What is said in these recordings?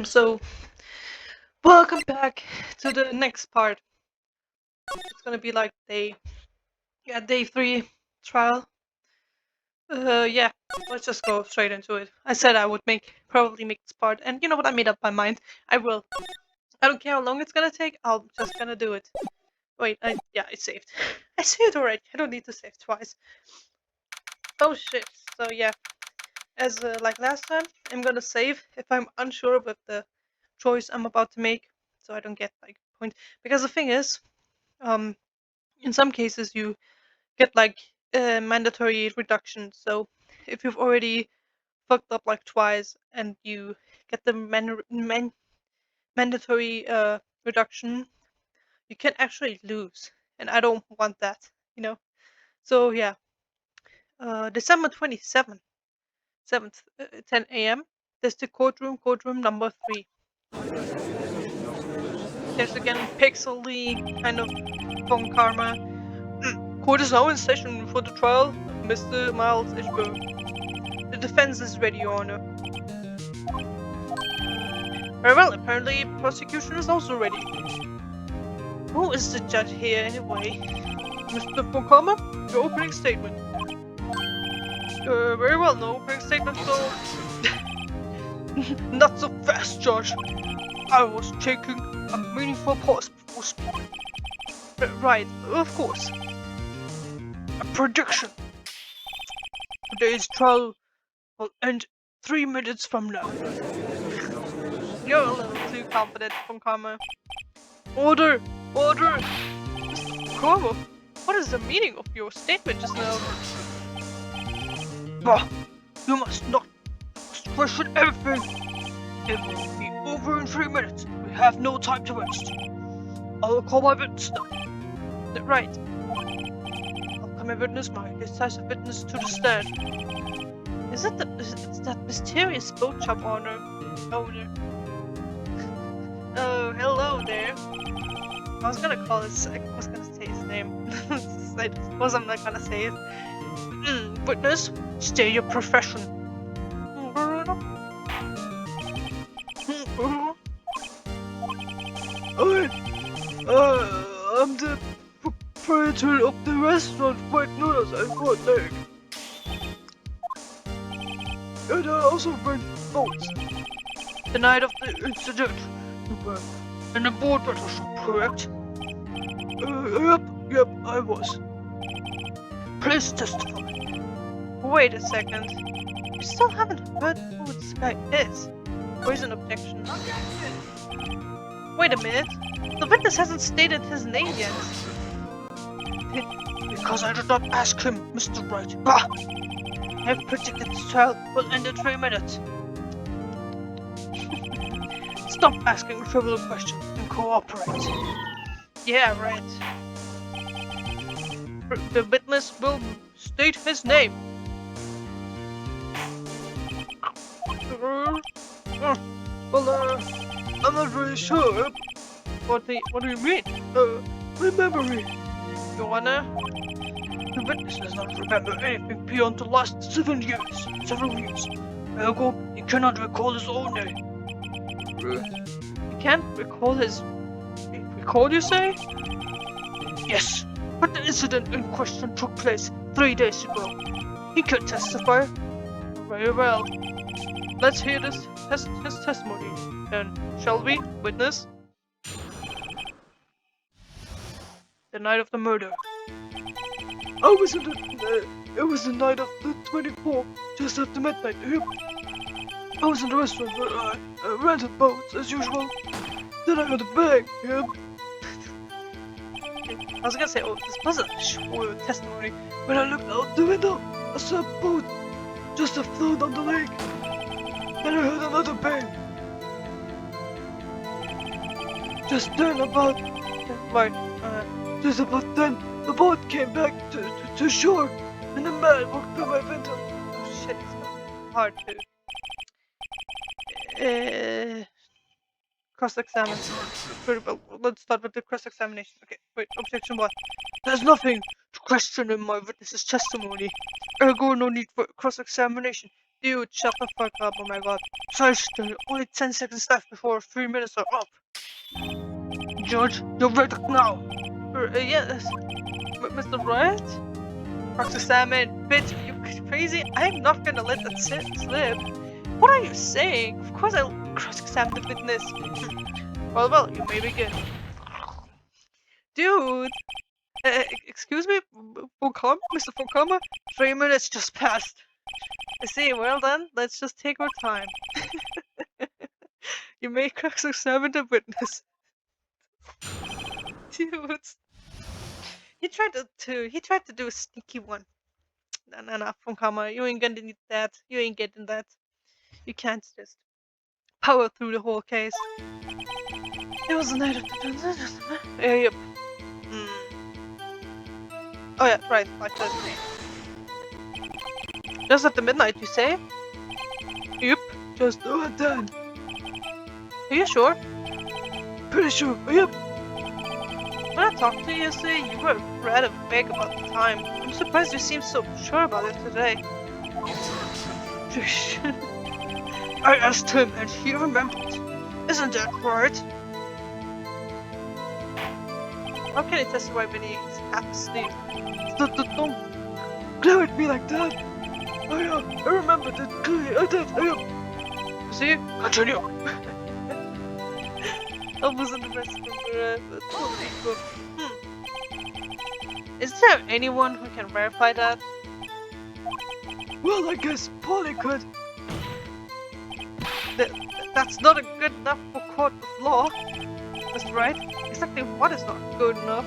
So, welcome back to the next part. It's gonna be like day 3 trial. Yeah, let's just go straight into it. I said I would probably make this part, and you know what? I made up my mind. I will. I don't care how long it's gonna take. I'm just gonna do it. Wait, yeah, I saved. I saved already. I don't need to save twice. Oh shit. So yeah, as like last time, I'm gonna save if I'm unsure with the choice I'm about to make, so I don't get like point. Because the thing is, um, in some cases you get like mandatory reduction. So if you've already fucked up like twice and you get the mandatory reduction, you can actually lose, and I don't want that, you know. So yeah, December 27th, 10 a.m. There's the courtroom number 3. There's again pixely kind of phone karma. Court is now in session for the trial of Mr. Miles Ishburn. The defense is ready, Your Honor. Very well, apparently prosecution is also ready. Who is the judge here anyway? Mr. Fukama, your opening statement. Very well, no opening statement, so... Not so fast, Judge. I was taking a meaningful pause before speaking. Right, of course. A prediction. Today's trial will end 3 minutes from now. You're a little too confident, Fukama. Order! Order! Mr. Fukama, what is the meaning of your statement just now? Bah! You must not question everything! It will be over in 3 minutes. We have no time to waste. I'll call my witness now. Right. I'll call my witness, my decisive witness to the stand. Is it it's that mysterious boat shop owner? Oh, hello there. I was gonna say his name. I suppose I'm not gonna say it. Witness, state your profession. I'm the proprietor of the restaurant White Noodles and Hot Lake. And I also rent boats. The night of the incident, you were in a boat battle shop, correct? Yep, I was. Please testify. Wait a second. We still haven't heard who this guy is. Where's an objection? Wait a minute. The witness hasn't stated his name yet. Because I did not ask him, Mr. Wright. Bah! I have predicted this trial will end in 3 minutes. Stop asking trivial questions and cooperate. Yeah, right. The witness will state his name. Well, I'm not really sure. What do you mean? My memory. Your Honor, the witness does not remember anything beyond the last 7 years. Ergo, he cannot recall his own name. He can't recall his... Recall, you say? Yes, but the incident in question took place 3 days ago. He could testify. Very well. Let's hear his testimony. Then, shall we, witness? The night of the murder. It was the night of the 24th, just after midnight. Yep. I was in the restaurant where I rented boats as usual. Then I got a bag. Yep. I was gonna say, oh, this wasn't a sure testimony. When I looked out the window, I saw a boat just afloat on the lake. Then I heard another bang. Just then, the boat came back to shore, and the man walked through my window. Oh shit, it's hard to cross-examine. Let's start with the cross-examination. Okay, wait, objection 1. There's nothing to question in my witness's testimony. Ergo, no need for cross-examination. Dude, shut the fuck up, oh my god. Sorry, still only 10 seconds left before 3 minutes are up. George, your verdict now. Yes, Mr. Wright? Cross-examine. Bitch, are you crazy? I'm not gonna let that slip. What are you saying? Of course I'll cross-examine the witness. Well, you may begin. Dude! Excuse me, Mr. Fukama? 3 minutes just passed. I see, well then, let's just take our time. You may cross-examine the witness. Dude. He tried to do a sneaky one. No, Fukama, you ain't gonna need that. You ain't getting that. You can't just power through the whole case. It was the night of the... Yep. Oh yeah, right, like that. Just at the midnight, you say? Yep, just about then. Are you sure? Pretty sure, yep. When I talked to you yesterday, you were rather vague about the time. I'm surprised you seem so sure about it today. I asked him and he remembered. Isn't that right? How can he testify when he's half asleep? Don't glare at me like that. I remembered it clearly. I did. See? Continue. Almost in the rest of the totally. Is there anyone who can verify that? Well, I guess Polly could. That's not a good enough for court of law. That's right. Exactly what is not good enough?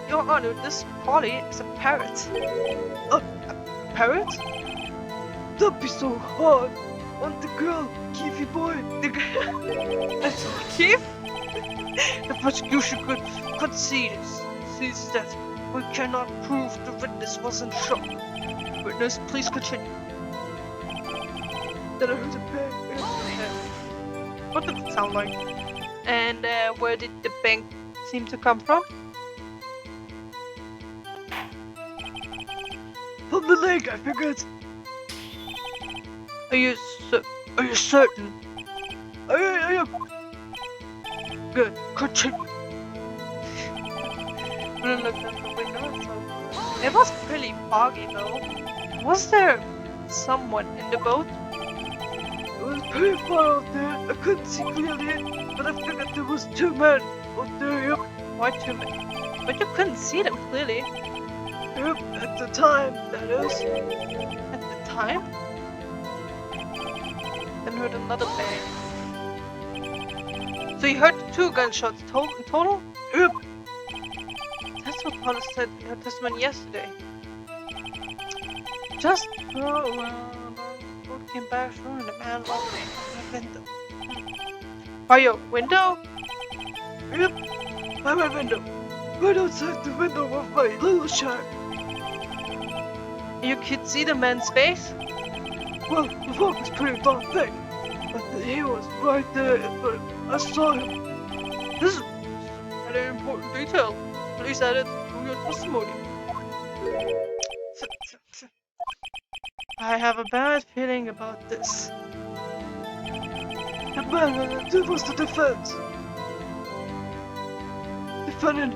Your Honor, this Polly is a parrot. A parrot? Don't be so hard on the girl, Keefy boy. The girl? Keef? The prosecution could concede sees that we cannot prove the witness wasn't shot. Witness, please continue. Then I heard a bang. What did it sound like? And where did the bang seem to come from? From the lake, I figured. Are you certain? I am. Good. Continue. When I looked out the window, it was pretty foggy though. Was there someone in the boat? It was pretty far out there. I couldn't see clearly, but I figured there was 2 men out there. Yep. Why 2 men? But you couldn't see them clearly. Yep, at the time, that is. At the time? Then heard another bang. So you heard 2 gunshots in total? Yep. That's what Paula said in her testimony yesterday. Just boat came back through and the man locked me out my window. By your window? Yep, by my window. Right outside the window of my little shack. You could see the man's face? Well, the fog was pretty dark thick, but he was right there, but I saw him. This is an important detail. Please add it to your testimony. I have a bad feeling about this. The man that was the defense. Defendant,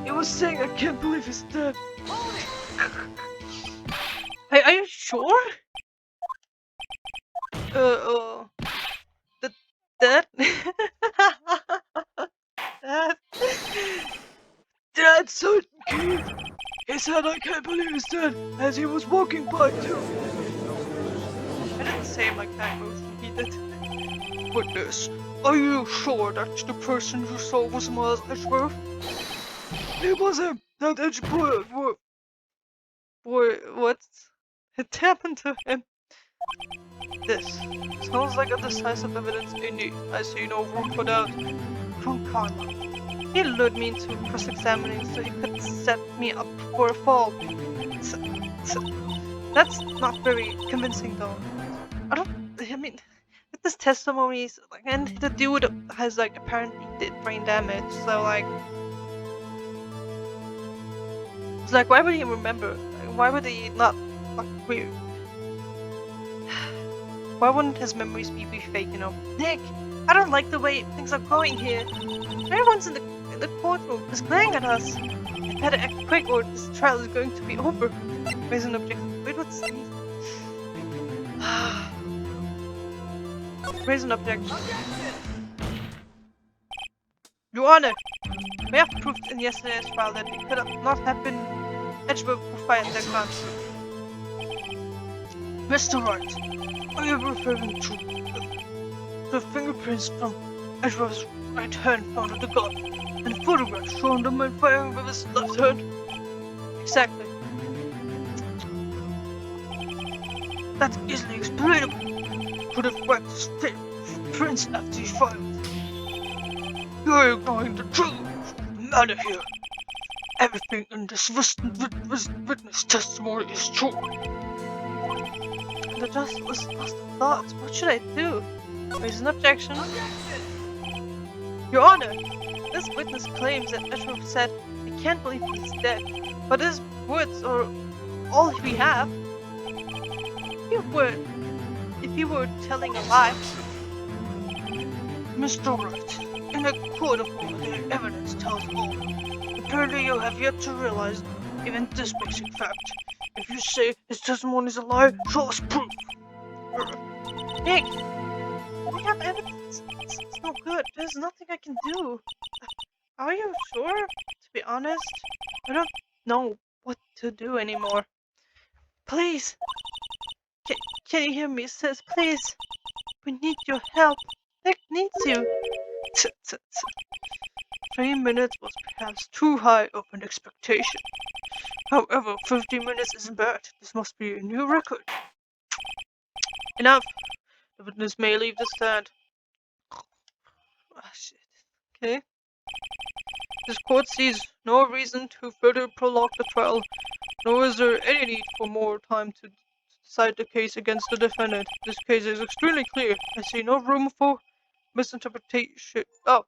he was saying I can't believe he's dead. Hey, are you sure? That? That's so cute. He said I can't believe he's dead as he was walking by too. I didn't say him like that emotion, he did. Witness, are you sure that the person you saw was Miles Edgeworth? It was him, that Edgeworth. Boy, what happened to him? This sounds like a decisive evidence indeed. I see no room for doubt. From Karma. He lured me into cross-examining so he could set me up for a fall. That's not very convincing though. I mean, with this testimonies, like, and the dude has like apparently did brain damage, so like, it's like, why would he remember? Like, why would he not, like, Why wouldn't his memories be fake, you know? Nick, I don't like the way things are going here. Everyone's in the courtroom is glaring at us. I better act quick or this trial is going to be over. Raise an objection. Wait, what's this? Raise an objection. Your Honor, we have proved in yesterday's trial that it could not have been Edgeworth who fired their guns. Mr. Wright, are you referring to the fingerprints from Edgeworth's right hand found at the gun, and the photograph showing the man firing with his left hand? Exactly. That's easily explainable. Could have wiped his fingerprints after he fired. You're ignoring the truth. I'm out of here. Everything in this witness testimony is true. The judge was lost in thoughts. What should I do? Raise an objection. Your Honor, this witness claims that Edgeworth said, "I can't believe he's dead," but his words are all we have. If he were telling a lie, Mr. Wright, in a court of law, the evidence tells all. Apparently, you have yet to realize even this basic fact. If you say his testimony is a lie, show us proof. Nick, we have evidence. It's no good. There's nothing I can do. Are you sure? To be honest, I don't know what to do anymore. Please. Can you hear me, sis? Please. We need your help. Nick needs you. 3 minutes was perhaps too high of an expectation. However, 15 minutes isn't bad. This must be a new record. Enough. The witness may leave the stand. Ah, shit. Okay. This court sees no reason to further prolong the trial, nor is there any need for more time to decide the case against the defendant. This case is extremely clear. I see no room for misinterpretation. Oh,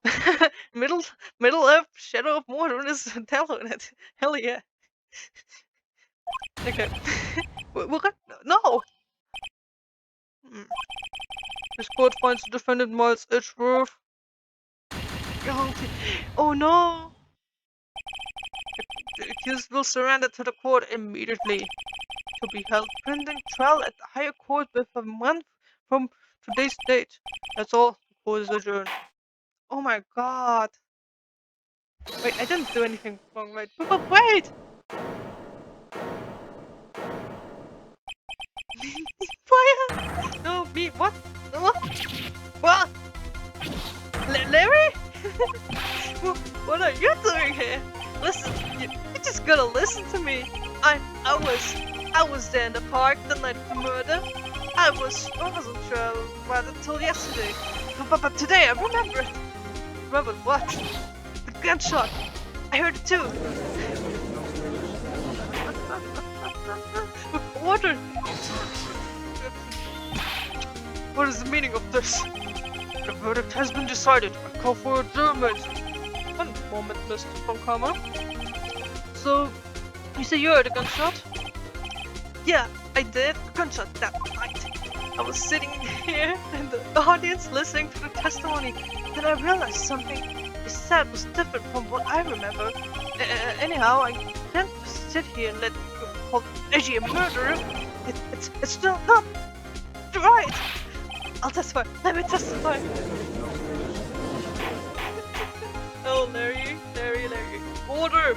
middle left, Shadow of Mordor is telling it. Hell yeah. Okay. What? No! This court finds the defendant Miles Edgeworth guilty. Oh no! The accused will surrender to the court immediately. To be held pending trial at the higher court with a month from today's date. That's all. The court is adjourned. Oh my god. Wait, I didn't do anything wrong, right? But wait! Fire! No, me, what? What? Larry? What are you doing here? Listen, you just gotta listen to me. I was there in the park the night of the murder. I wasn't sure about it until yesterday. But today I remember it. Remembered what? The gunshot. I heard it too. Water. What is the meaning of this? The verdict has been decided. I call for adjournment. One moment, Mr. Von Karma. So, you say you heard a gunshot? Yeah, I did. A gunshot that night. I was sitting here in the audience listening to the testimony. Then I realized something he said was different from what I remember. Anyhow, I can't just sit here and let you call Edgy a murderer. It's still not right. I'll testify. Let me testify. Oh, Larry. Order!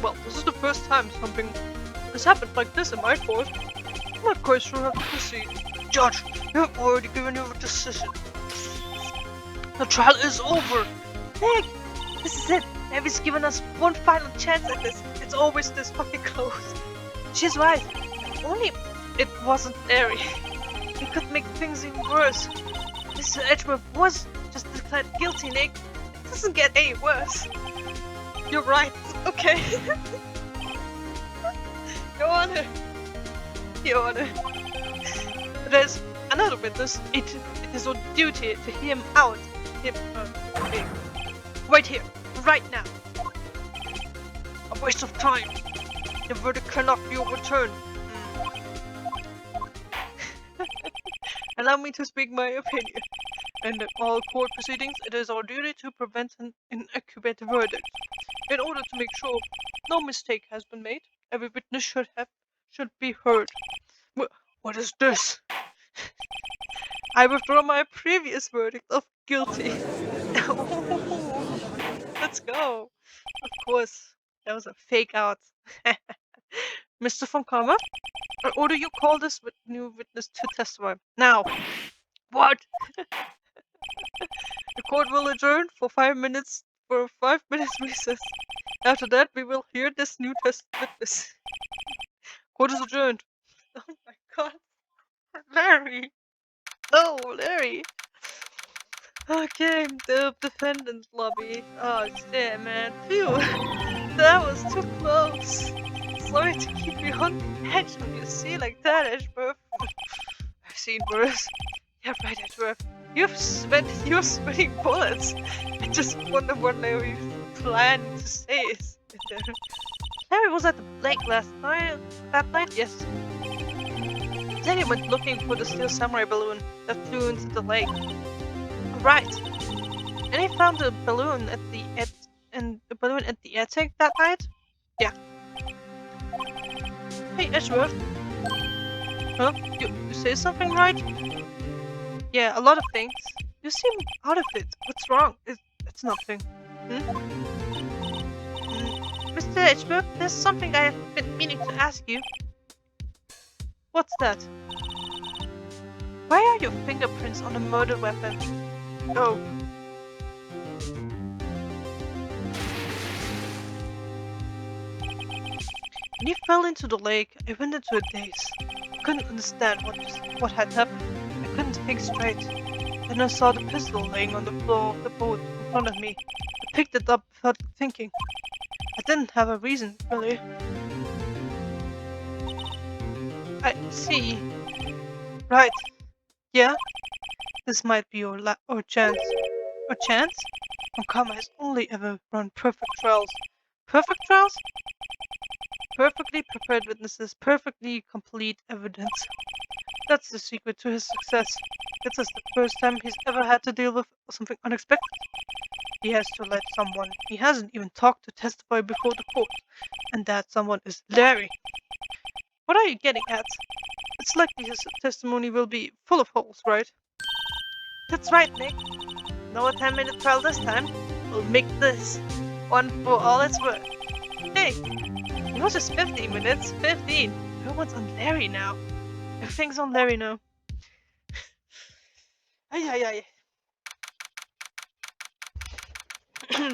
Well, this is the first time something has happened like this in my court. I'm not quite sure how to proceed. Judge, you have already given your decision. The trial is over. Nick, this is it. Abby's given us one final chance at this. It's always this fucking close. She's right. If only it wasn't Larry. It could make things even worse. Mr. Edgeworth was just declared guilty, Nick. It doesn't get any worse. You're right. Okay. Your Honor. There's another witness. It is our duty to hear him out. Right here, right now. Waste of time. The verdict cannot be overturned. Allow me to speak my opinion. In all court proceedings, it is our duty to prevent an inaccurate verdict. In order to make sure no mistake has been made, every witness should be heard. What is this? I withdraw my previous verdict of guilty. Let's go. Of course, that was a fake out. Mr. Von Kammer, I order you call this new witness to testify. Now. What? The court will adjourn for 5 minutes for a 5 minutes recess. After that, we will hear this new witness. Court is adjourned. Oh my god. Larry. No, Larry. Okay, the defendant lobby. Oh shit, man. Phew. That was too close. Sorry to keep you on the edge when you see like that, Edgeworth. I've seen worse. Yeah, right, Edgeworth. You're sweating bullets. I just wonder what Larry's plan to say is. Larry was at the lake that night, yes. Then he went looking for the steel samurai balloon that flew into the lake. Right. And he found the balloon at the attic that night? Yeah. Hey, Edgeworth. Huh? You say something, right? Yeah, a lot of things. You seem out of it. What's wrong? It's nothing. Mr. Edgeworth, there's something I have been meaning to ask you. What's that? Why are your fingerprints on a murder weapon? Oh. When you fell into the lake, I went into a daze. I couldn't understand what had happened. I couldn't think straight. Then I saw the pistol laying on the floor of the boat in front of me. I picked it up without thinking. I didn't have a reason, really. I see. Right. Yeah? This might be your chance. Or chance? Onkama has only ever run perfect trials. Perfect trials? Perfectly prepared witnesses, perfectly complete evidence. That's the secret to his success. This is the first time he's ever had to deal with something unexpected. He has to let someone he hasn't even talked to testify before the court. And that someone is Larry. What are you getting at? It's likely his testimony will be full of holes, right? That's right, Nick. No 10-minute trial this time. We'll make this one for all it's worth. Hey, it was just 15 minutes. 15. Everyone's on Larry now. Everything's on Larry now. Ay.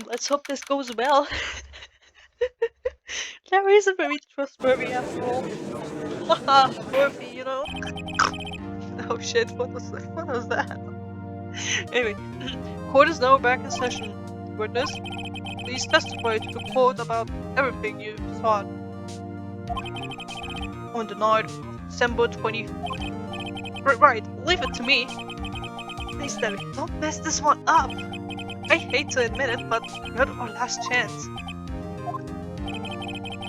Let's hope this goes well. Larry isn't very trustworthy after all. Haha, worthy, you know. Oh shit, what was that? Anyway, court is now back in session. Witness, please testify to the court about everything you saw on the night of December 20th. Right, leave it to me. Please, Larry, don't mess this one up. I hate to admit it, but you're our last chance.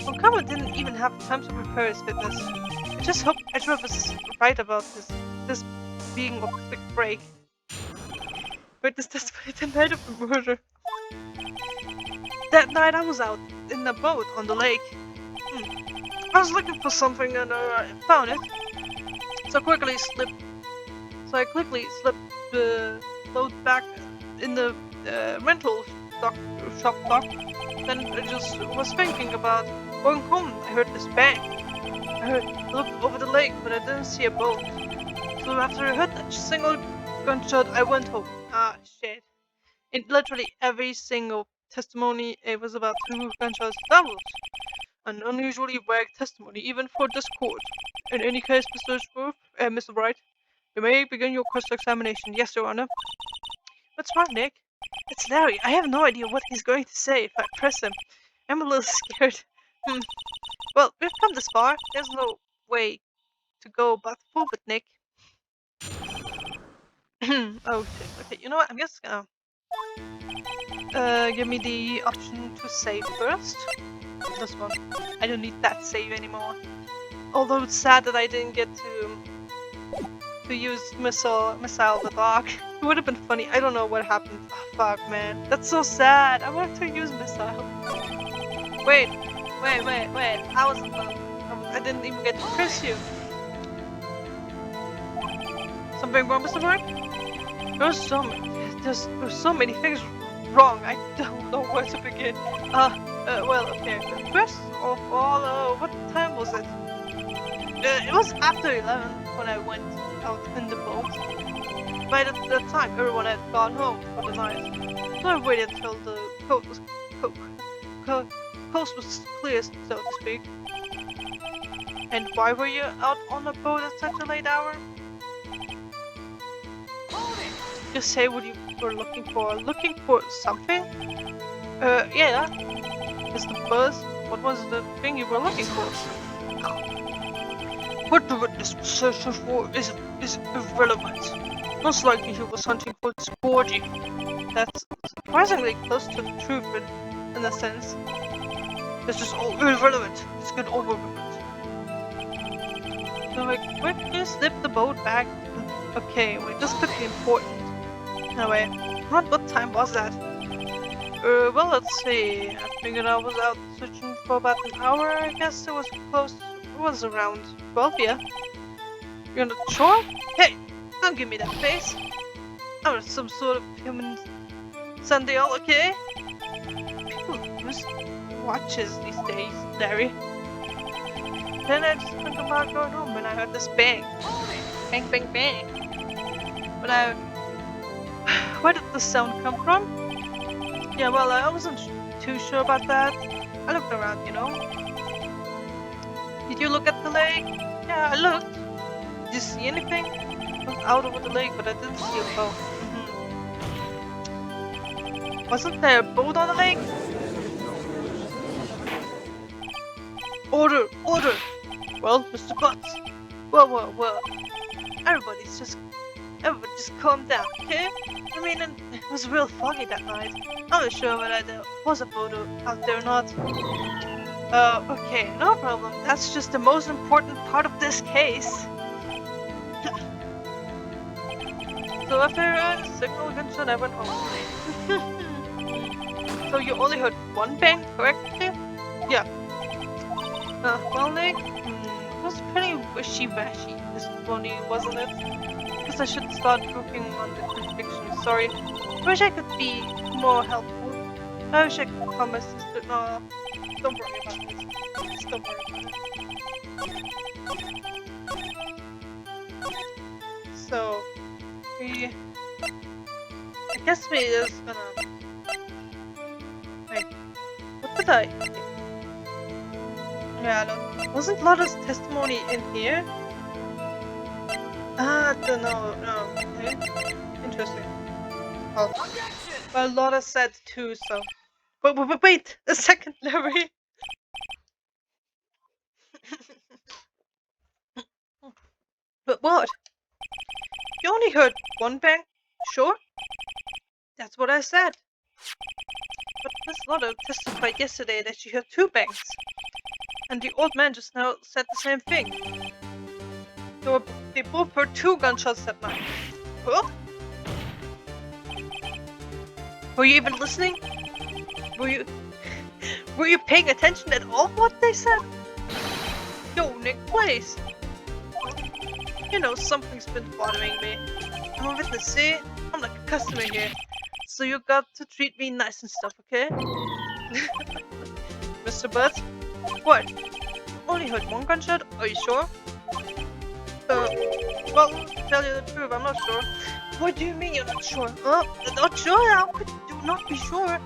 Onkama didn't even have time to prepare his witness. I just hope Edgeworth is right about this being a quick break. Witness testified the night of the murder. That night I was out in a boat on the lake. I was looking for something and I found it. So I quickly slipped the boat back in the rental shop dock. Then I just was thinking about going home. I heard this bang. I looked over the lake, but I didn't see a boat. So after I heard that single gunshot, I went home. Ah, shit. In literally every single testimony, it was about 2 gunshots. That was an unusually vague testimony, even for this court. In any case, Mr. Wright, you may begin your cross-examination. Yes, Your Honor. What's wrong, Nick? It's Larry. I have no idea what he's going to say if I press him. I'm a little scared. Well, we've come this far. There's no way to go but forward, Nick. Oh shit. Okay, you know what? I'm just gonna give me the option to save first. this one. I don't need that save anymore. Although it's sad that I didn't get to use missile the dog. It would have been funny. I don't know what happened. Oh, fuck, man. That's so sad. I wanted to use missile. Wait. I wasn't done. I didn't even get to curse you. Something wrong, Mr. Wright? There's so many things wrong. I don't know where to begin. Well, okay. First of all, what time was it? It was after 11 when I went out in the boat. By that time, everyone had gone home for the night. So I waited until the coast was clear, so to speak. And why were you out on a boat at such a late hour? Just say what you were looking for. Looking for something? Yeah. Mr. Buzz, what was the thing you were looking for? What the witness was searching for is irrelevant. Most likely he was hunting for this orgy. That's surprisingly close to the truth in a sense. This is all irrelevant. Let's get over with it. So I quickly slip the boat back. Okay, wait, this could be important. Anyway, what time was that? Well, let's see. I figured I was out searching for about an hour. I guess it was close. It was around 12, yeah. You're not sure? Hey, don't give me that face. I'm not some sort of human Sundial, okay? People use watches these days, Larry. Then I just think about going home when I heard this bang. Bang, bang, bang. But where did the sound come from? Yeah, well, I wasn't too sure about that. I looked around, you know. Did you look at the lake? Yeah, I looked. Did you see anything? I looked out over the lake, but I didn't see a boat. Wasn't there a boat on the lake? Order! Order! Well, Mr. Butts. Well. Everybody just calm down, okay? I mean, it was real foggy that night. I'm not sure whether there was a boat out there or not. Okay, no problem. That's just the most important part of this case. So after a signal gunshot, I went home. So you only heard one bang, correctly? Yeah. Well, Nick, it was pretty wishy-washy this morning, wasn't it? Guess I should start working on the crucifixion. Sorry. I wish I could be more helpful. I wish I could call my sister. No, don't worry about this. Just don't worry about it. So, I guess we just gonna. Wait, what did I? Yeah, look, wasn't Lotta's testimony in here? No. Okay. Interesting. Oh. Well, Lotta said too, so. But wait a second, Larry. But what? You only heard one bang? Sure? That's what I said. But Miss Lotta testified yesterday that she heard two bangs. And the old man just now said the same thing. They both heard two gunshots that night. Huh? Were you even listening? Were you paying attention at all what they said? Yo, Nick, please. You know, something's been bothering me. I'm a witness, see? I'm like a customer here. So you got to treat me nice and stuff, okay? Mr. Butts? What? You only heard one gunshot? Are you sure? Well, to tell you the truth, I'm not sure. What do you mean you're not sure? Not sure? How could you not be sure?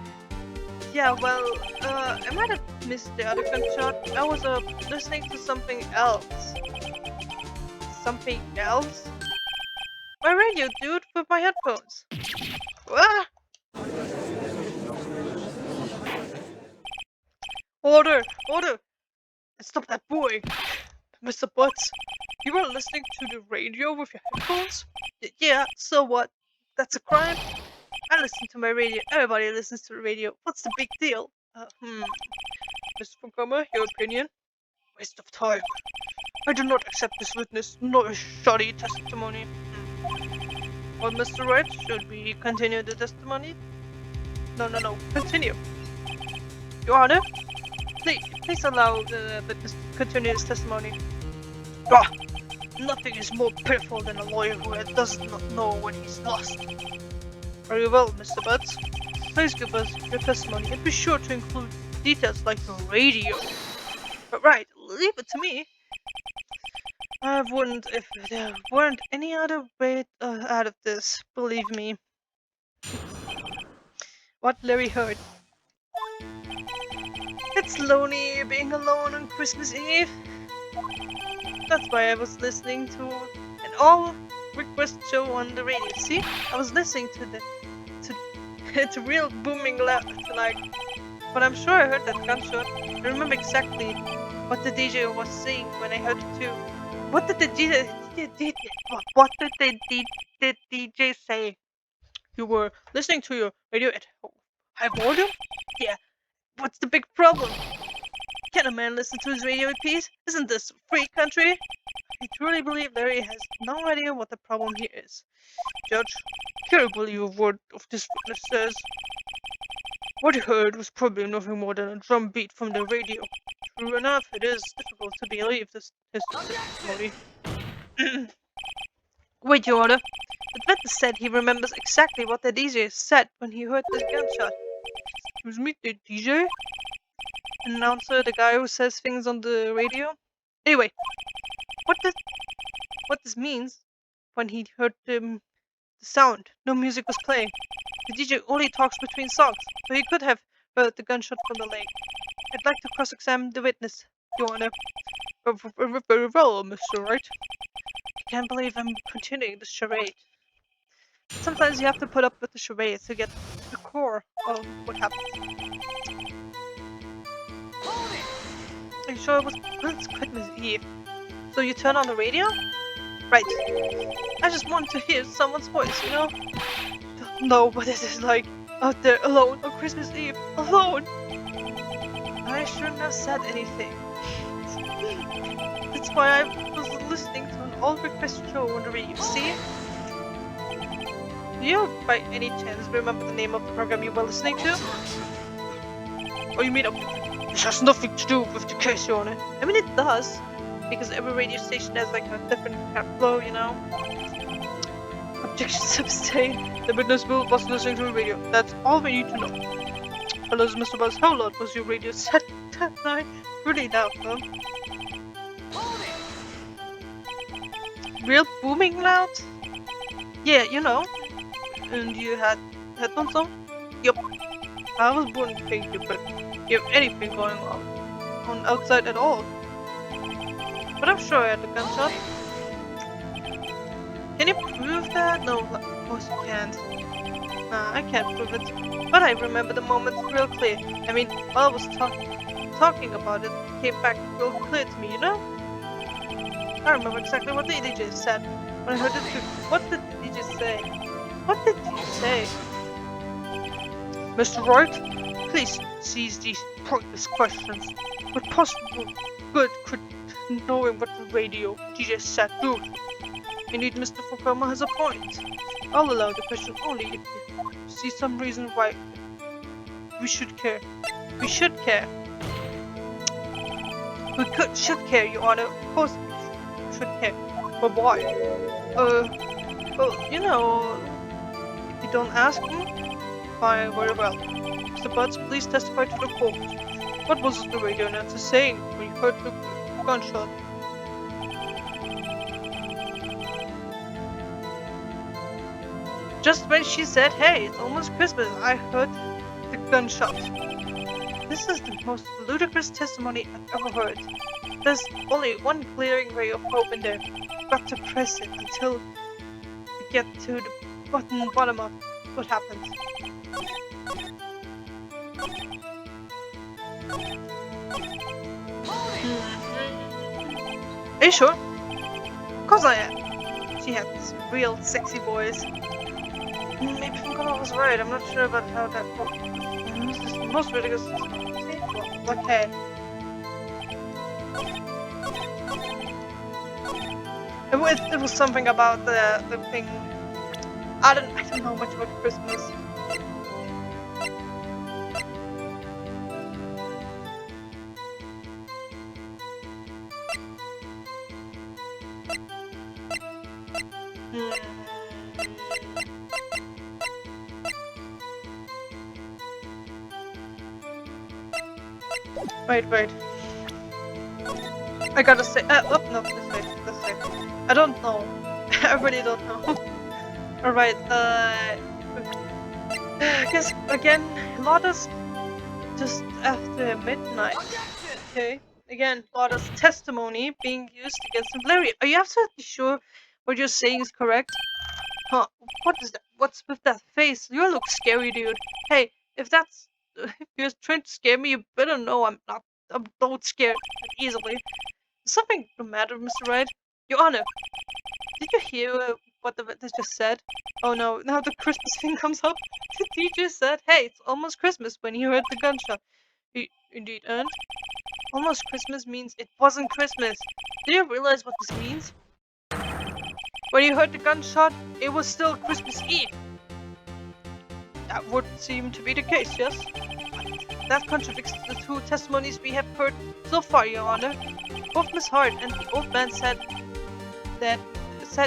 Yeah, well, I might have missed the other gunshot. I was, listening to something else. Something else? My radio, dude, with my headphones. Ah! Order! Stop that boy! Mr. Butts, you were listening to the radio with your headphones? Yeah, so what? That's a crime? I listen to my radio. Everybody listens to the radio. What's the big deal? Mr. Fukama, your opinion? Waste of time. I do not accept this witness, nor his shoddy testimony. Well, Mr. Wright, should we continue the testimony? No. Continue. Your Honor, please allow the witness to continue his testimony. Ah! Nothing is more pitiful than a lawyer who does not know when he's lost. Very well, Mr. Butts. Please give us your testimony and be sure to include details like the radio. But right, leave it to me. I wouldn't if there weren't any other way out of this, believe me. What Larry heard. It's lonely being alone on Christmas Eve. That's why I was listening to an all-request show on the radio. See, I was listening to it's a real booming loud, like. But I'm sure I heard that gunshot. I remember exactly what the DJ was saying when I heard it too. What did the DJ say? You were listening to your radio at high volume? Yeah. What's the big problem? Can a man listen to his radio in peace? Isn't this a free country? I truly believe Larry has no idea what the problem here is. Judge, can I believe a word of this witness says? What he heard was probably nothing more than a drum beat from the radio. True enough, it is difficult to believe his testimony. Wait, Your Honor. The witness said he remembers exactly what the DJ said when he heard the gunshot. Excuse me, the DJ? Announcer, the guy who says things on the radio? Anyway, what this means when he heard the sound, no music was playing. The DJ only talks between songs, so he could have heard the gunshot from the lake. I'd like to cross-examine the witness, Your Honor. Very well, Mr. Wright. I can't believe I'm continuing this charade. But sometimes you have to put up with the charade to get to the core of what happened. Are you sure it was Christmas Eve? So you turn on the radio? Right. I just want to hear someone's voice, you know? Don't know what it is like out there alone on Christmas Eve. Alone! I shouldn't have said anything. That's why I was listening to an all-request show on the radio, see? Do you, by any chance, remember the name of the program you were listening to? Oh, you mean this has nothing to do with the case, Your Honor. I mean, it does. Because every radio station has like a different kind of flow, you know? Objection sustained. The witness was listening to the radio. That's all we need to know. Hello, Mr. Buzz. How loud was your radio set that night? Pretty loud, huh? Real booming loud? Yeah, you know. And you had headphones on? Yup. I was born paying you, but you have anything going on outside at all. But I'm sure I had a gunshot. Can you prove that? No, of course you can't. Nah, I can't prove it. But I remember the moment real clear. I mean, while I was talking about it, it came back real clear to me, you know? I remember exactly what the DJ said when I heard it too. What did the DJ say? What did he say? Mr. Wright, please cease these pointless questions. What possible good could knowing what the radio DJ said do? Indeed, Mr. Fukama has a point. I'll allow the question only if you see some reason why we should care. We should care. Should care, Your Honor. Of course we should care. But why? Well, you know, if you don't ask me, fine, very well. Mr. Butts, please testify to the court. What was the radio announcer saying when you heard the gunshot? Just when she said, hey, it's almost Christmas, I heard the gunshot. This is the most ludicrous testimony I've ever heard. There's only one glaring ray of hope in there. You've got to press it until you get to the bottom of what happened. Are you sure? Of course I am. She had this real sexy voice. Maybe Fukama was right. I'm not sure about how that worked. This is the most ridiculous. Okay. It was something about the thing. I don't know much about Christmas. Wait. I gotta say, oh no, this way. I don't know. I really don't know. Alright, I guess again, Lotta's just after midnight. Okay. Again, Lotta's testimony being used against him. Larry, are you absolutely sure what you're saying is correct? Huh, what is that? What's with that face? You look scary, dude. Hey, if you're trying to scare me, you better know I'm not scared easily. Is something the matter, Mr. Wright? Your Honor, did you hear what the witness just said? Oh no, now the Christmas thing comes up. The teacher said, hey, it's almost Christmas when he heard the gunshot. He indeed earned. Almost Christmas means it wasn't Christmas. Do you realize what this means? When you heard the gunshot, it was still Christmas Eve. That would seem to be the case, yes? That contradicts the two testimonies we have heard so far, Your Honor. Both Miss Hart and the old man said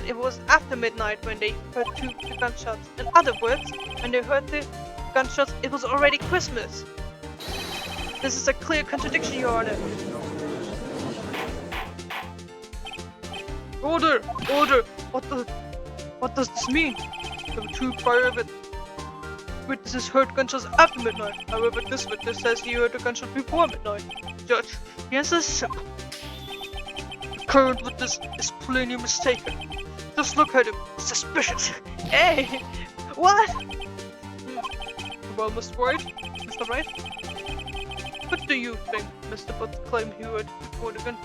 it was after midnight when they heard the gunshots. In other words, when they heard the gunshots, it was already Christmas. This is a clear contradiction, Your Honor. Order! Order! What does this mean? There were two prior witnesses heard gunshots after midnight. However, this witness says he heard a gunshot before midnight. Judge, the answer is simple. The current witness is plainly mistaken. Just look at him. Suspicious. Hey! What? Well, Mr. Wright? What do you think Mr. Butts claimed he heard before the gun?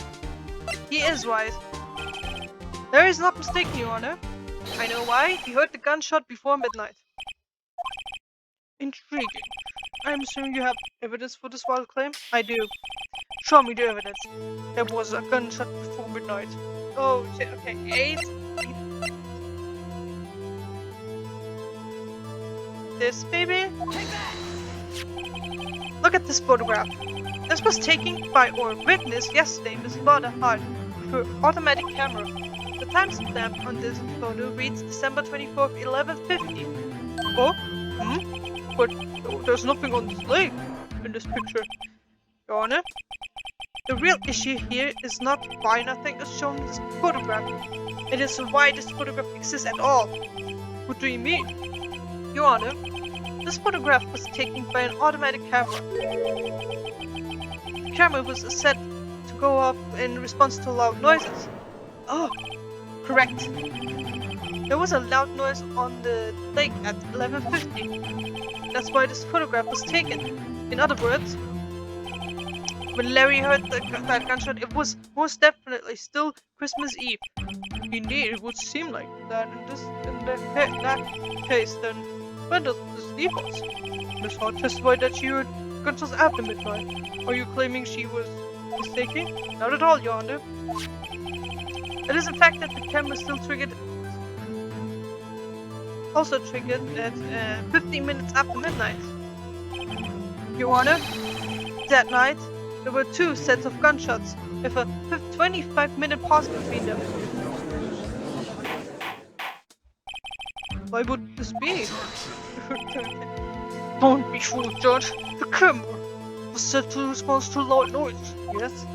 He is right. There is not mistaken, Your Honor. I know why. He heard the gunshot before midnight. Intriguing. I'm assuming you have evidence for this wild claim? I do. Show me the evidence. There was a gunshot before midnight. Oh shit, okay. 8. This baby? Look at this photograph. This was taken by our witness yesterday, Miss Lotta Hart, with her automatic camera. The timestamp on this photo reads December 24th, 11:50. Oh? But there's nothing on display in this picture, Your Honor. The real issue here is not why nothing is shown in this photograph. It is why this photograph exists at all. What do you mean? Your Honor, this photograph was taken by an automatic camera. The camera was set to go off in response to loud noises. Oh, correct. There was a loud noise on the lake at 11:50. That's why this photograph was taken. In other words, when Larry heard that gunshot, it was most definitely still Christmas Eve. Indeed, it would seem like that in that case. Then, where does this leave us? Miss Hart testified that she heard gunshots after midnight. Are you claiming she was mistaken? Not at all, Your Honor. It is in fact that the camera still also triggered at 15 minutes after midnight. Your Honor, that night there were 2 sets of gunshots with a 25-minute pause between them. Why would this be? Don't be fooled, Judge. The camera was set to respond to loud noise, yes?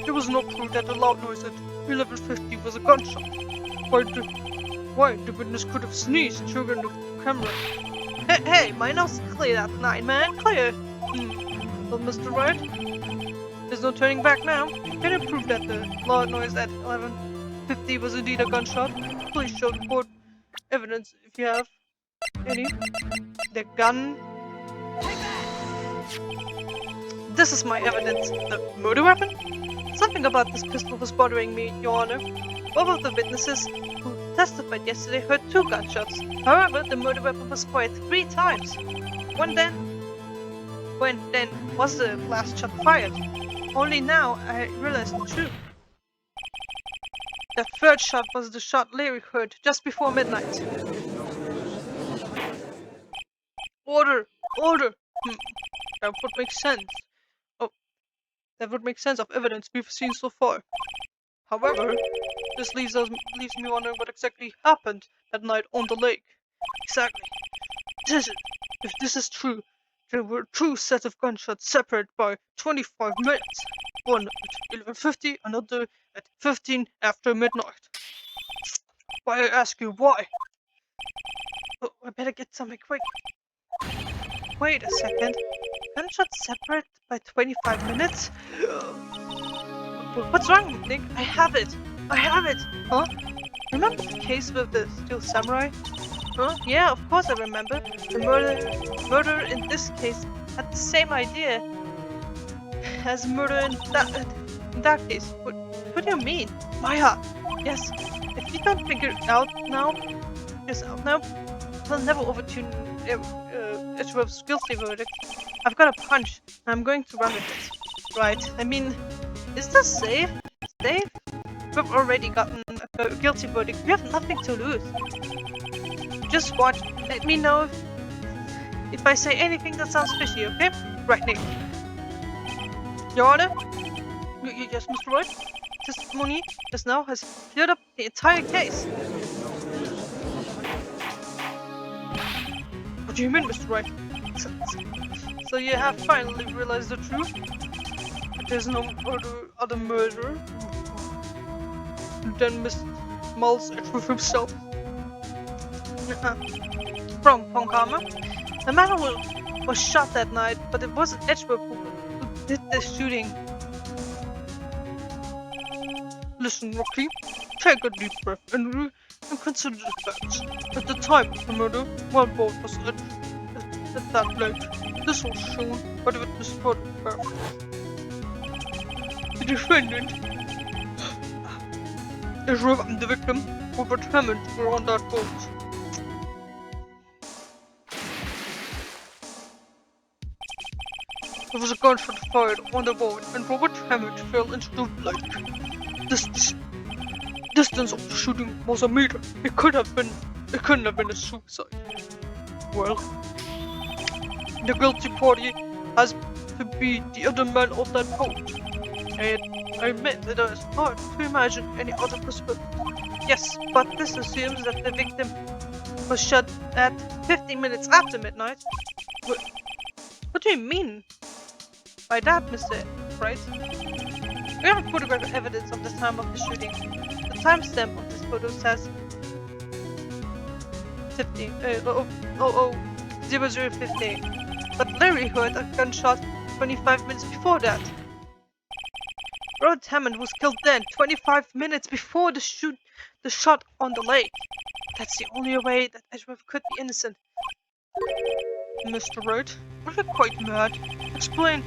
There was no proof that the loud noise at 11:50 was a gunshot. Why the witness could have sneezed, triggering the camera. Hey, my nose is clear that night, man. Clear. Well, Mr. Wright, there's no turning back now. Can you prove that the loud noise at 11:50 was indeed a gunshot? Please show the court evidence if you have any. The gun. This is my evidence. The murder weapon? Something about this pistol was bothering me, Your Honor. Both of the witnesses who testified yesterday heard 2 gunshots. However, the murder weapon was fired 3 times. One then, When then was the last shot fired? Only now I realized the truth. The third shot was the shot Larry heard just before midnight. Order! Order! That would make sense. Oh, that would make sense of evidence we've seen so far. However, this leaves me wondering what exactly happened that night on the lake. Exactly. If this is true, there were two sets of gunshots separated by 25 minutes. One at 11:50, another at 15 after midnight. Why I ask you why? Oh, I better get something quick. Wait a second. Gunshots separate by 25 minutes? What's wrong, Nick? I have it! I have it! Huh? Remember the case with the steel samurai? Huh? Yeah, of course I remember. The murderer in this case had the same idea as murder in that case. What do you mean? Maya! Yes, if you don't figure it out now, we'll never overturn Edgeworth's guilty verdict. I've got a punch, and I'm going to run with it. Right, I mean, is this safe? Safe? We've already gotten a guilty verdict. We have nothing to lose. Just watch. Let me know if I say anything that sounds fishy, okay? Right, Nick. Your Honor? Yes, Mr. Wright? Testimony just now has cleared up the entire case. What do you mean, Mr. Wright? So you have finally realized the truth? There's no other murderer than Mr. Miles Edgeworth himself. Wrong, Karma. The man was shot that night, but it wasn't Edgeworth who did the shooting. Listen, Rocky, take a deep breath and consider the facts. At the time of the murder, one boat was at that lake. This was shown by the witness photograph. The defendant, Edgeworth and the victim, Robert Hammond, were on that boat. There was a gunshot fired on the boat, and Robert Hammond fell into the lake. The distance of the shooting was a meter. It couldn't have been a suicide. Well, the guilty party has to be the other man on that boat. And I admit that it's hard to imagine any other possibility. Yes, but this assumes that the victim was shot at 15 minutes after midnight. What do you mean by that, Mr. Wright? We have photographic evidence of the time of the shooting. The timestamp of this photo says 00:15. But Larry heard a gunshot 25 minutes before that. Robert Hammond was killed then, 25 minutes before the shot on the lake. That's the only way that Edgeworth could be innocent. Mr. Wright, are you quite mad? Explain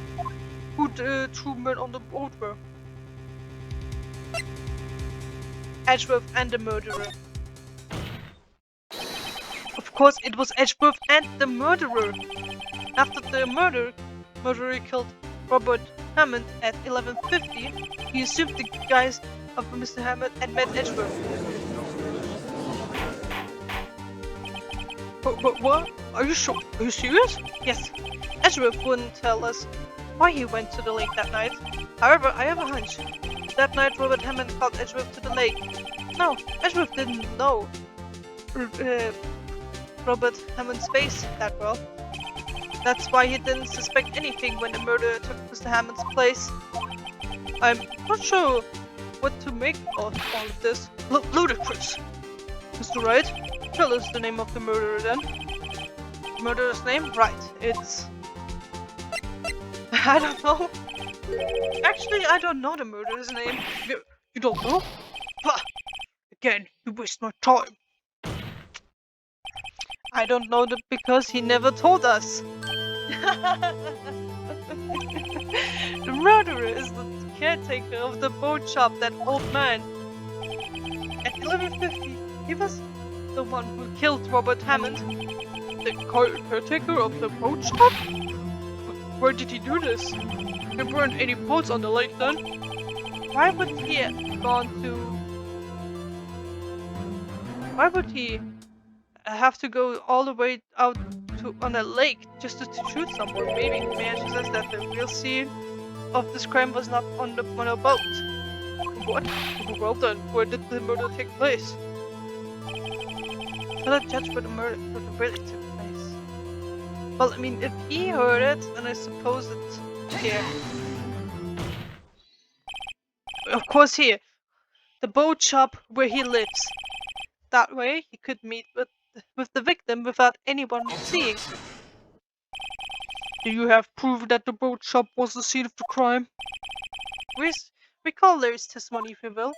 who the two men on the boat were. Edgeworth and the murderer. Of course, it was Edgeworth and the murderer. After the murderer killed Robert Hammond at 11:50, he assumed the guise of Mr. Hammond and met Edgeworth. But what? Are you sure? Are you serious? Yes. Edgeworth wouldn't tell us why he went to the lake that night. However, I have a hunch. That night, Robert Hammond called Edgeworth to the lake. No, Edgeworth didn't know Robert Hammond's face that well. That's why he didn't suspect anything when the murderer took Mr. Hammond's place. I'm not sure what to make of all of this. Ludicrous. Mr. Wright, tell us the name of the murderer then. The murderer's name? Right, it's... I don't know. Actually, I don't know the murderer's name. You don't know? Bah! Again, you waste my time. I don't know that because he never told us. The murderer is the caretaker of the boat shop, that old man. At 11:50, he was the one who killed Robert Hammond. The caretaker of the boat shop? Where did he do this? There weren't any boats on the lake then. Why would he have gone to... Why would he have to go all the way out to on a lake just to shoot someone? Maybe she says that the real scene of this crime was not on a boat. What? Well then, where did the murder take place? Shall I judge where the murder really took place? Well, I mean, if he heard it, then I suppose it's here. Of course here. The boat shop where he lives. That way, he could meet with the victim without anyone seeing. Do you have proof that the boat shop was the scene of the crime? Recall Larry's testimony, if you will.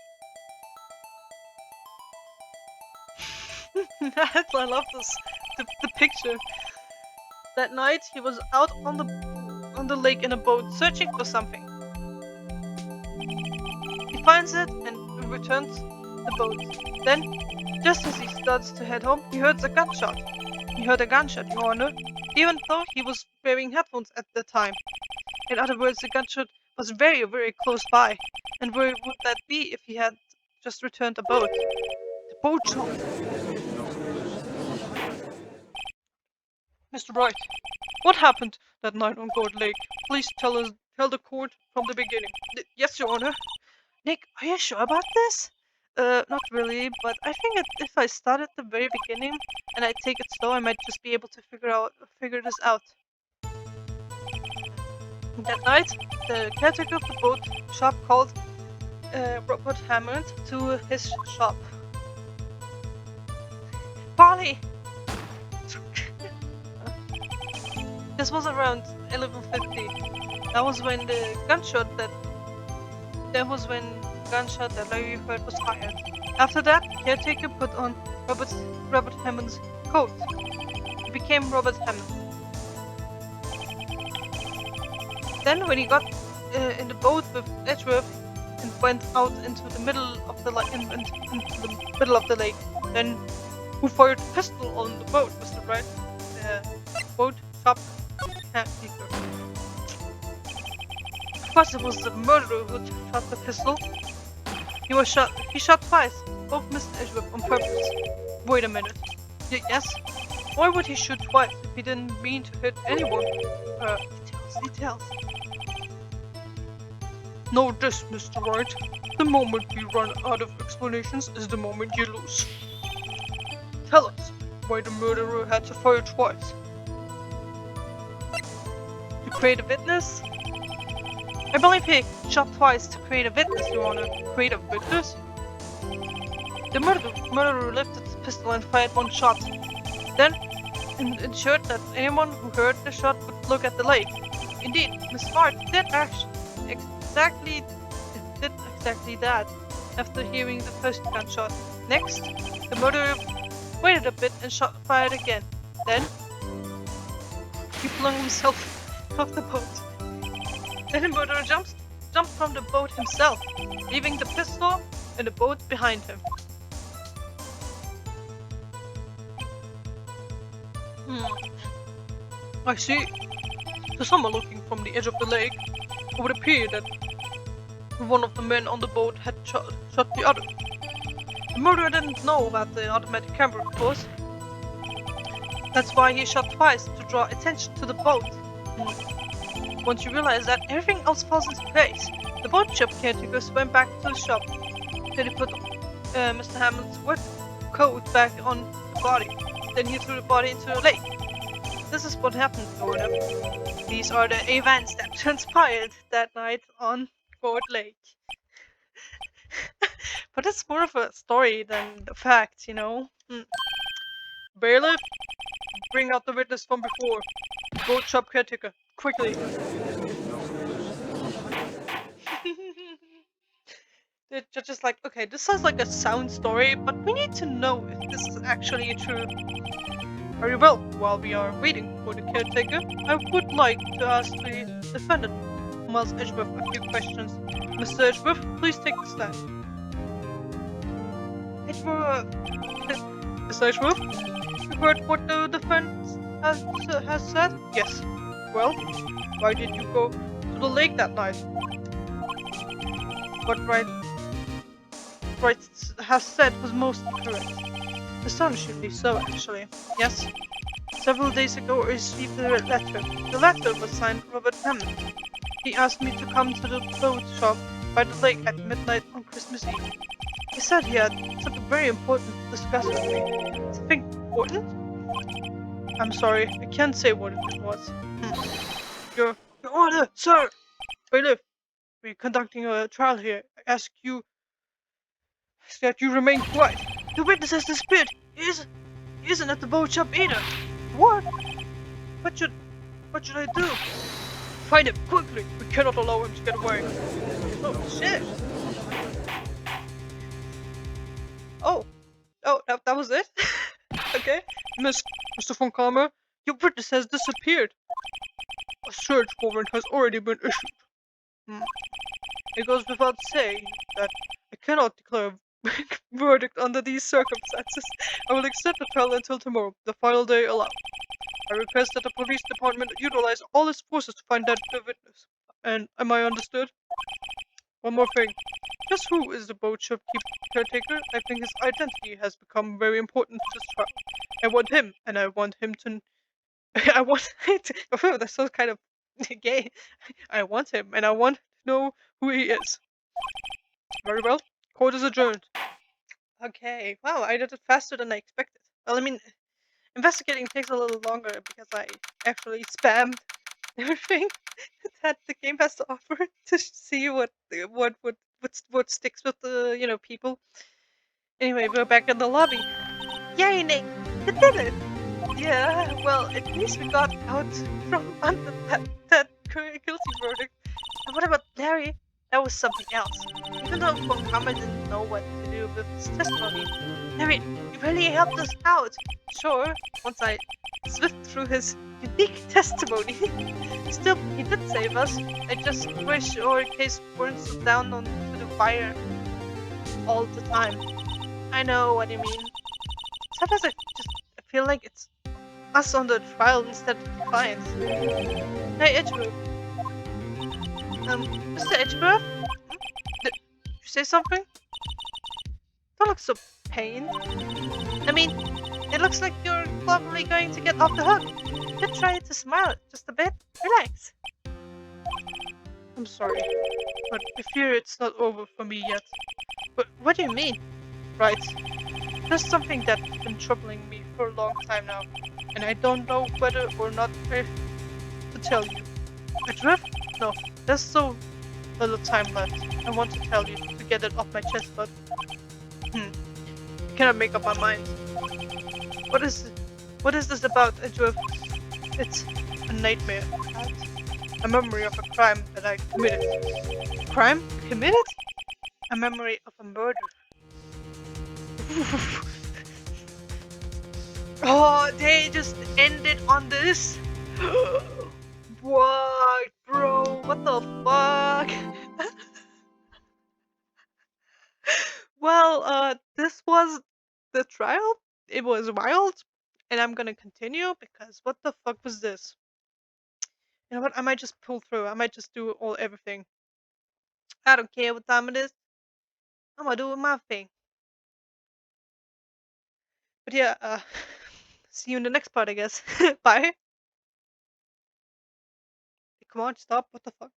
I love this. The picture. That night, he was out on the lake in a boat, searching for something. He finds it and returns the boat. Then, just as he starts to head home, he heard a gunshot. He heard a gunshot, Your Honor, even though he was wearing headphones at the time. In other words, the gunshot was very, very close by. And where would that be if he had just returned a boat? The boat shop. Mr. Wright, what happened that night on Gold Lake? Please tell the court from the beginning. Yes, Your Honor. Nick, are you sure about this? Not really, but I think if I start at the very beginning and I take it slow, I might just be able to figure this out. That night, the caretaker of the boat shop called Robert Hammond to his shop. Polly! This was around 11:50. That was when the gunshot that Larry heard was fired. After that, caretaker put on Robert Hammond's coat. He became Robert Hammond. Then, when he got in the boat with Edgeworth and went out into the middle of the lake, then who fired a pistol on the boat, Mr. Wright? The boat shop caretaker. Of course, it was the murderer who shot the pistol. He shot twice, both missed Edgeworth on purpose. Wait a minute. Yes? Why would he shoot twice if he didn't mean to hit anyone? Details. Know this, Mr. Wright. The moment you run out of explanations is the moment you lose. Tell us why the murderer had to fire twice. To create a witness? I believe he shot twice to create a witness, Your Honor. Create a witness? The murderer lifted the pistol and fired one shot. Then, ensured that anyone who heard the shot would look at the lake. Indeed, Miss Hart did exactly that after hearing the first gunshot. Next, the murderer waited a bit and fired again. Then, he flung himself off the boat. Then the murderer jumped from the boat himself, leaving the pistol in the boat behind him. I see. To someone looking from the edge of the lake, it would appear that one of the men on the boat had shot the other. The murderer didn't know about the automatic camera, of course. That's why he shot twice, to draw attention to the boat. Once you realize that, everything else falls into place. The boat shop caretaker went back to the shop. Then he put Mr. Hammond's work coat back on the body. Then he threw the body into the lake. This is what happened, Florida. These are the events that transpired that night on Gold Lake. But it's more of a story than the fact, you know. Bailiff, bring out the witness from before. Boat shop caretaker, quickly. The judge is like, okay, this sounds like a sound story, but we need to know if this is actually true. Very well, while we are waiting for the caretaker, I would like to ask the defendant, Miles Edgeworth, a few questions. Mr. Edgeworth, please take the stand. Edgeworth! Mr. Edgeworth, you heard what the defense has said? Yes. Well, why did you go to the lake that night? What Wright has said was mostly correct. Astonishingly so, actually. Yes. Several days ago, I received a letter. The letter was signed Robert Hammond. He asked me to come to the boat shop by the lake at midnight on Christmas Eve. He said he had something very important to discuss with me. Something important? I'm sorry, I can't say what it was. Your order, sir! Bailiff, we're conducting a trial here. I ask you that you remain quiet. The witness has disappeared. He isn't at the boat shop either. What? What should what should I do? Find him quickly. We cannot allow him to get away. Oh shit. Oh. Oh, that was it? Okay. Mr. Von Kalmer, your witness has disappeared. A search warrant has already been issued. Hmm. It goes without saying that I cannot declare a verdict under these circumstances. I will accept the trial until tomorrow, the final day allowed. I request that the police department utilize all its forces to find the witness. And am I understood? One more thing. Just who is the boat shop caretaker? I think his identity has become very important to this trial. I want him, and I want him to. I want it. Oh, that's so kind of gay. I want him, and I want to know who he is. Very well. Court is adjourned. Okay. Wow, I did it faster than I expected. Well, I mean, investigating takes a little longer because I actually spammed everything that the game has to offer to see what sticks with the people. Anyway, we're back in the lobby. Yay, Nick! You did it! Yeah, well, at least we got out from under that guilty verdict. And what about Larry? That was something else. Even though Von Karma didn't know what to do with his testimony, Larry really helped us out. Sure, once I sifted through his unique testimony. Still, he did save us. I just wish our case weren't so down on to the wire all the time. I know what you mean. Sometimes I feel like it's us on the trial instead of the clients. Hey, Edgeworth. Mr. Edgeworth? Did you say something? Don't look so pained. I mean, it looks like you're probably going to get off the hook. You could try to smile just a bit. Relax. I'm sorry, but I fear it's not over for me yet. But what do you mean? Right. There's something that's been troubling me for a long time now, and I don't know whether or not I to tell you. Adrift? No, there's so little time left. I want to tell you to get it off my chest, but I cannot make up my mind. What is it? What is this about, Adrift? It's a nightmare. A memory of a crime that I committed. Crime? Committed? A memory of a murder. Oh, they just ended on this? What, bro? What the fuck? Well, this was the trial. It was wild, and I'm gonna continue because what the fuck was this? You know what? I might just pull through. I might just do everything. I don't care what time it is. I'm gonna do my thing. But yeah, see you in the next part, I guess. Bye. Come on, stop. What the fuck?